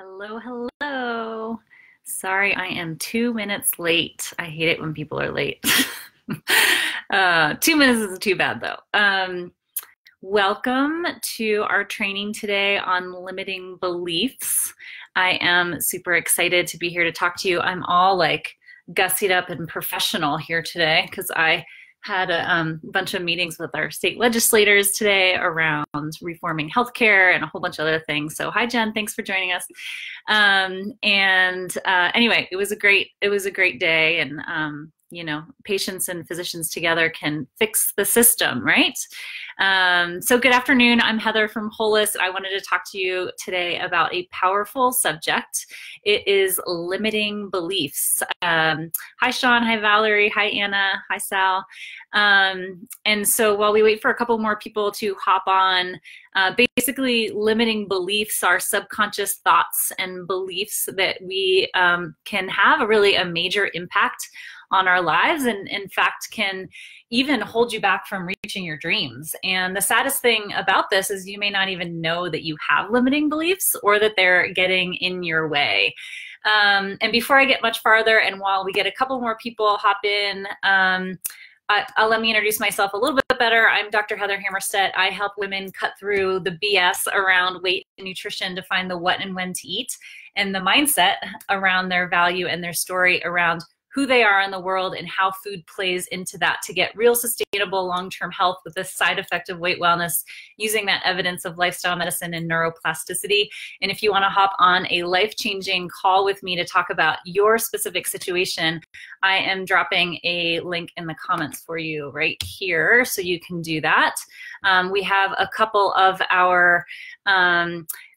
Hello, hello. Sorry, I am 2 minutes late. I hate it when people are late. 2 minutes isn't too bad though. Welcome to our training today on limiting beliefs. I am super excited to be here to talk to you. I'm all like gussied up and professional here today because I had a bunch of meetings with our state legislators today around reforming healthcare and a whole bunch of other things. So hi, Jen, thanks for joining us. Anyway, it was a great day, and you know, patients and physicians together can fix the system, right? So good afternoon. I'm Heather from Holis. I wanted to talk to you today about a powerful subject. It is limiting beliefs. Hi, Sean. Hi, Valerie. Hi, Anna. Hi, Sal. And so while we wait for a couple more people to hop on, basically limiting beliefs are subconscious thoughts and beliefs that we can have a major impact on our lives, and in fact can even hold you back from reaching your dreams. And the saddest thing about this is you may not even know that you have limiting beliefs or that they're getting in your way. And before I get much farther, and while we get a couple more people hop in, let me introduce myself a little bit better. I'm Dr. Heather Hammerstedt. I help women cut through the BS around weight and nutrition to find the what and when to eat, and the mindset around their value and their story around who they are in the world and how food plays into that to get real sustainable long-term health with the side effect of weight wellness, using that evidence of lifestyle medicine and neuroplasticity. And if you want to hop on a life-changing call with me to talk about your specific situation, I am dropping a link in the comments for you right here, so you can do that. We have a couple of our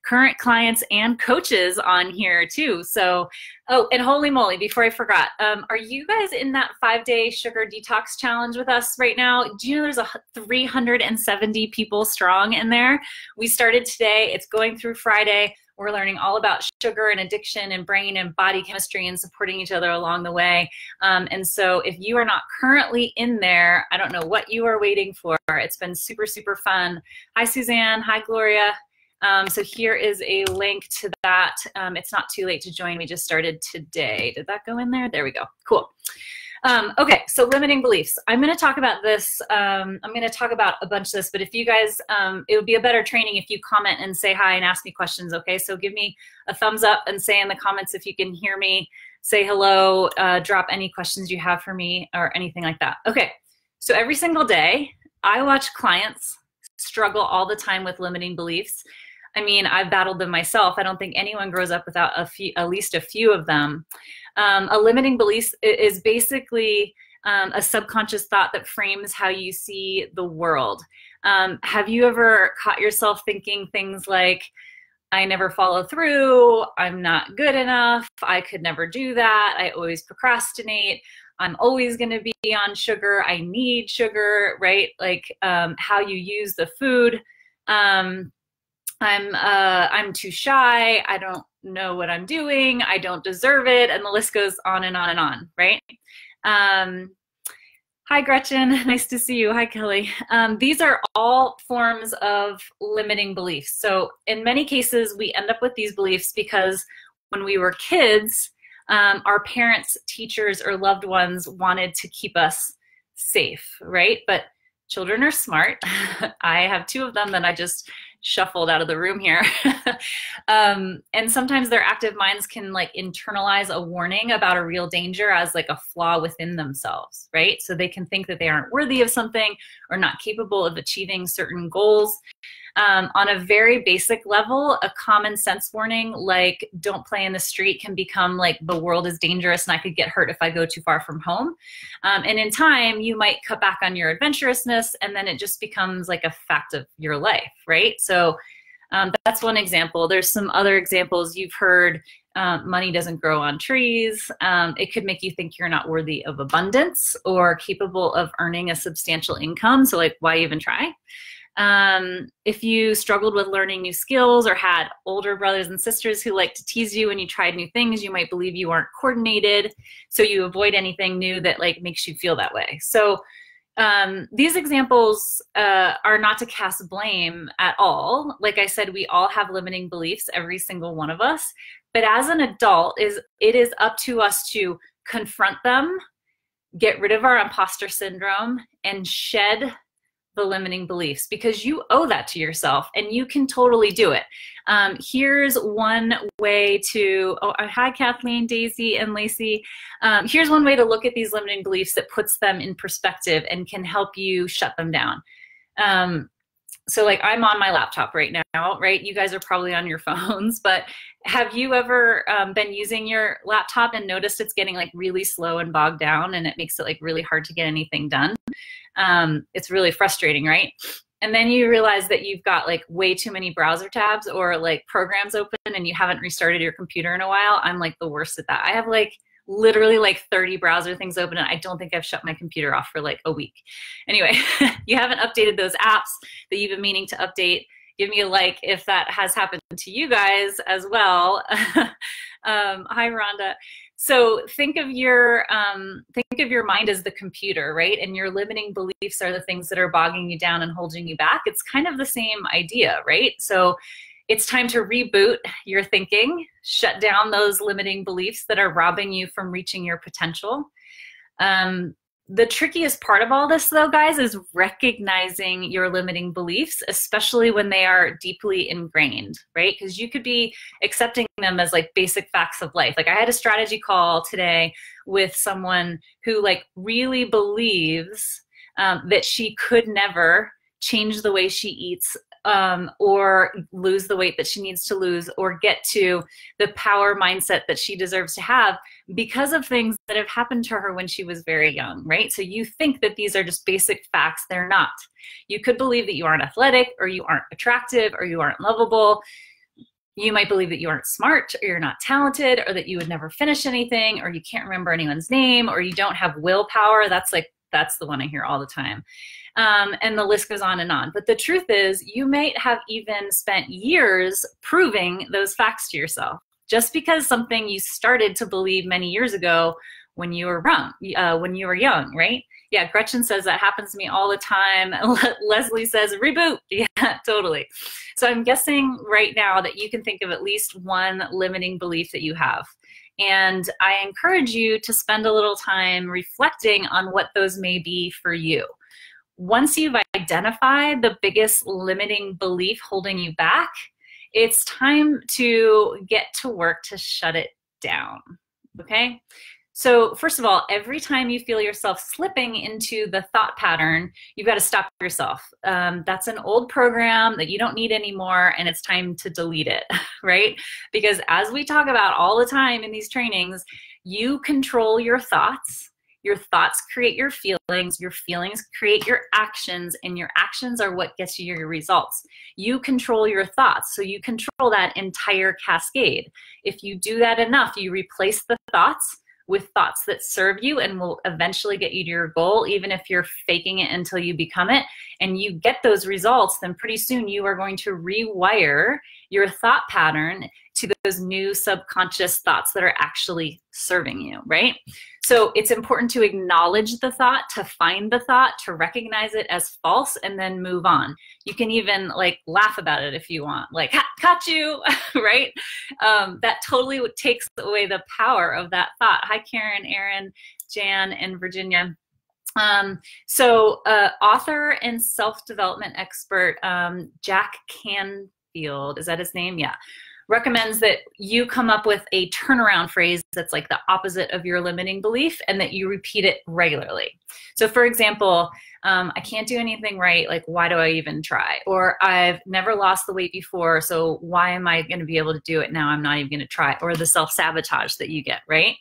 current clients and coaches on here too. So, oh, and holy moly, before I forgot, are you guys in that 5-day sugar detox challenge with us right now? Do you know there's 370 people strong in there? We started today, it's going through Friday. We're learning all about sugar and addiction and brain and body chemistry and supporting each other along the way. And so if you are not currently in there, I don't know what you are waiting for. It's been super, super fun. Hi, Suzanne. Hi, Gloria. So here is a link to that. It's not too late to join. We just started today. Did that go in there? There we go. Cool. Okay, so limiting beliefs. I'm going to talk about this. I'm going to talk about a bunch of this, but if you guys, it would be a better training if you comment and say hi and ask me questions, okay? So give me a thumbs up and say in the comments if you can hear me, say hello, drop any questions you have for me or anything like that. Okay, so every single day, I watch clients struggle all the time with limiting beliefs. I mean, I've battled them myself. I don't think anyone grows up without at least a few of them. A limiting belief is basically a subconscious thought that frames how you see the world. Have you ever caught yourself thinking things like, I never follow through, I'm not good enough, I could never do that, I always procrastinate, I'm always going to be on sugar, I need sugar, right? Like how you use the food. I'm too shy, I don't know what I'm doing, I don't deserve it, and the list goes on and on and on, right? Hi, Gretchen, nice to see you. Hi, Kelly. These are all forms of limiting beliefs. So in many cases, we end up with these beliefs because when we were kids, our parents, teachers, or loved ones wanted to keep us safe, right? But children are smart. I have 2 of them that I just shuffled out of the room here. And sometimes their active minds can like internalize a warning about a real danger as like a flaw within themselves, right? So they can think that they aren't worthy of something or not capable of achieving certain goals. On a very basic level, a common sense warning like don't play in the street can become like the world is dangerous and I could get hurt if I go too far from home. And in time, you might cut back on your adventurousness and then it just becomes like a fact of your life, right? So that's one example. There's some other examples you've heard. Money doesn't grow on trees. It could make you think you're not worthy of abundance or capable of earning a substantial income. So like, why even try? If you struggled with learning new skills or had older brothers and sisters who like to tease you when you tried new things, you might believe you aren't coordinated. So you avoid anything new that like makes you feel that way. So These examples are not to cast blame at all. Like I said, we all have limiting beliefs, every single one of us. But as an adult, it is up to us to confront them, get rid of our imposter syndrome, and shed the limiting beliefs, because you owe that to yourself and you can totally do it. Here's one way to, oh, hi Kathleen, Daisy, and Lacey. Here's one way to look at these limiting beliefs that puts them in perspective and can help you shut them down. So like I'm on my laptop right now, right? You guys are probably on your phones, but have you ever been using your laptop and noticed it's getting like really slow and bogged down and it makes it like really hard to get anything done? It's really frustrating, right? And then you realize that you've got like way too many browser tabs or like programs open and you haven't restarted your computer in a while. I'm like the worst at that. I have like literally like 30 browser things open and I don't think I've shut my computer off for like a week. Anyway, you haven't updated those apps that you've been meaning to update. Give me a like if that has happened to you guys as well. Hi, Rhonda. So think of your mind as the computer, right? And your limiting beliefs are the things that are bogging you down and holding you back. It's kind of the same idea, right? So it's time to reboot your thinking, shut down those limiting beliefs that are robbing you from reaching your potential. The trickiest part of all this, though, guys, is recognizing your limiting beliefs, especially when they are deeply ingrained, right? Because you could be accepting them as like basic facts of life. Like I had a strategy call today with someone who like really believes that she could never change the way she eats or lose the weight that she needs to lose or get to the power mindset that she deserves to have because of things that have happened to her when she was very young, right? So you think that these are just basic facts. They're not. You could believe that you aren't athletic or you aren't attractive or you aren't lovable. You might believe that you aren't smart or you're not talented or that you would never finish anything or you can't remember anyone's name or you don't have willpower. That's the one I hear all the time. And the list goes on and on. But the truth is, you might have even spent years proving those facts to yourself. Just because something you started to believe many years ago when you were young, right? Yeah, Gretchen says that happens to me all the time. Leslie says, reboot. Yeah, totally. So I'm guessing right now that you can think of at least one limiting belief that you have. And I encourage you to spend a little time reflecting on what those may be for you. Once you've identified the biggest limiting belief holding you back, it's time to get to work to shut it down, okay? So first of all, every time you feel yourself slipping into the thought pattern, you've got to stop yourself. That's an old program that you don't need anymore, and it's time to delete it, right? Because as we talk about all the time in these trainings, you control your thoughts. Your thoughts create your feelings create your actions, and your actions are what gets you your results. You control your thoughts, so you control that entire cascade. If you do that enough, you replace the thoughts with thoughts that serve you and will eventually get you to your goal, even if you're faking it until you become it, and you get those results, then pretty soon you are going to rewire your thought pattern to those new subconscious thoughts that are actually serving you, right? So it's important to acknowledge the thought, to find the thought, to recognize it as false, and then move on. You can even like laugh about it if you want, like, ha, caught you, right? That totally takes away the power of that thought. Hi, Karen, Aaron, Jan, and Virginia. Author and self-development expert Jack Canfield, is that his name? Yeah. Recommends that you come up with a turnaround phrase that's like the opposite of your limiting belief and that you repeat it regularly. So for example, I can't do anything right, like why do I even try? Or I've never lost the weight before, so why am I going to be able to do it now? I'm not even going to try. Or the self-sabotage that you get, right?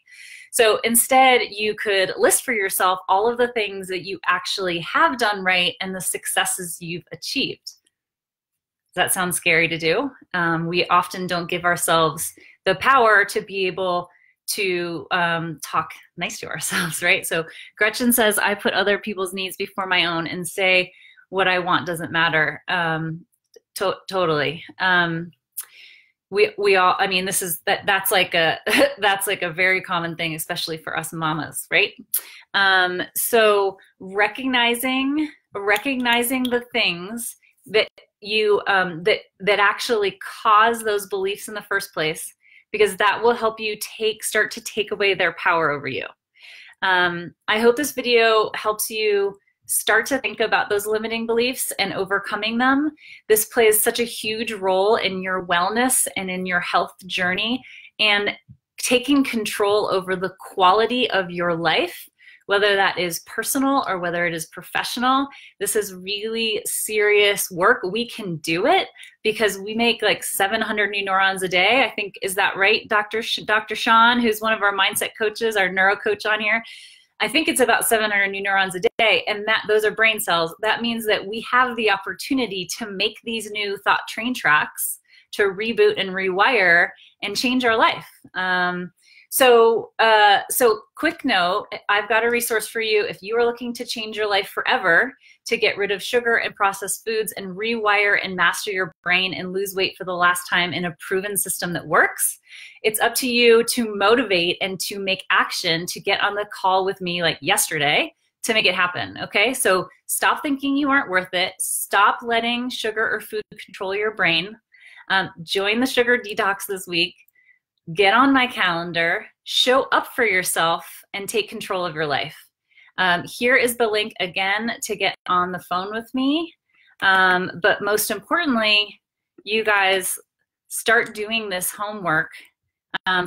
So instead, you could list for yourself all of the things that you actually have done right and the successes you've achieved. Does that sound scary to do? We often don't give ourselves the power to be able to talk nice to ourselves, right? So Gretchen says, I put other people's needs before my own and say what I want doesn't matter. Totally. we all, I mean, that's like a that's like a very common thing, especially for us mamas, right? So recognizing the things that you that actually cause those beliefs in the first place, because that will help you start to take away their power over you. I hope this video helps you start to think about those limiting beliefs and overcoming them. This plays such a huge role in your wellness and in your health journey, and taking control over the quality of your life, whether that is personal or whether it is professional. This is really serious work. We can do it because we make like 700 new neurons a day. I think, is that right, Dr. Sean, who's one of our mindset coaches, our neuro coach on here? I think it's about 700 new neurons a day, and those are brain cells. That means that we have the opportunity to make these new thought train tracks, to reboot and rewire and change our life. So quick note, I've got a resource for you if you are looking to change your life forever, to get rid of sugar and processed foods and rewire and master your brain and lose weight for the last time in a proven system that works. It's up to you to motivate and to make action, to get on the call with me like yesterday to make it happen, okay? So stop thinking you aren't worth it. Stop letting sugar or food control your brain. Join the sugar detox this week. Get on my calendar, show up for yourself, and take control of your life. Here is the link again to get on the phone with me. But most importantly, you guys start doing this homework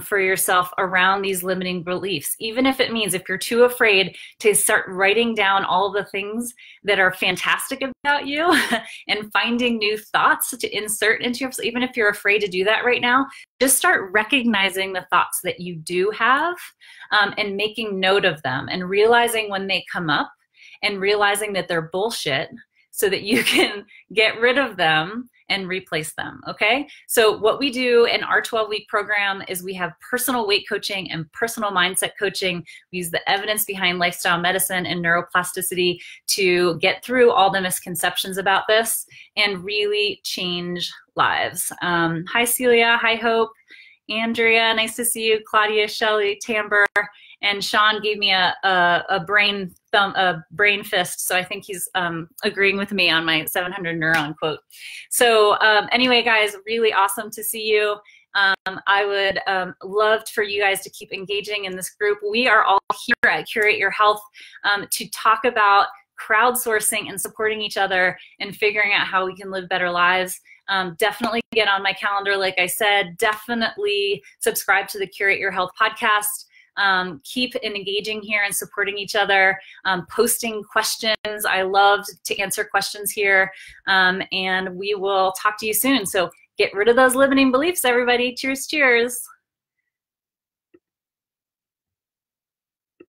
for yourself around these limiting beliefs. Even if it means, if you're too afraid, to start writing down all the things that are fantastic about you and finding new thoughts to insert into yourself. Even if you're afraid to do that right now, just start recognizing the thoughts that you do have, and making note of them, and realizing when they come up, and realizing that they're bullshit, so that you can get rid of them and replace them, okay? So what we do in our 12-week program is we have personal weight coaching and personal mindset coaching. We use the evidence behind lifestyle medicine and neuroplasticity to get through all the misconceptions about this and really change lives. Hi, Celia. Hi, Hope. Andrea, nice to see you. Claudia, Shelley, Tamber, and Sean gave me a brain fist, so I think he's agreeing with me on my 700 neuron quote. So anyway, guys, really awesome to see you. I would love for you guys to keep engaging in this group. We are all here at Curate Your Health to talk about crowdsourcing and supporting each other and figuring out how we can live better lives. Definitely get on my calendar, like I said. Definitely subscribe to the Curate Your Health podcast. Keep engaging here and supporting each other, posting questions. I love to answer questions here, and we will talk to you soon. So get rid of those limiting beliefs, everybody. Cheers, cheers.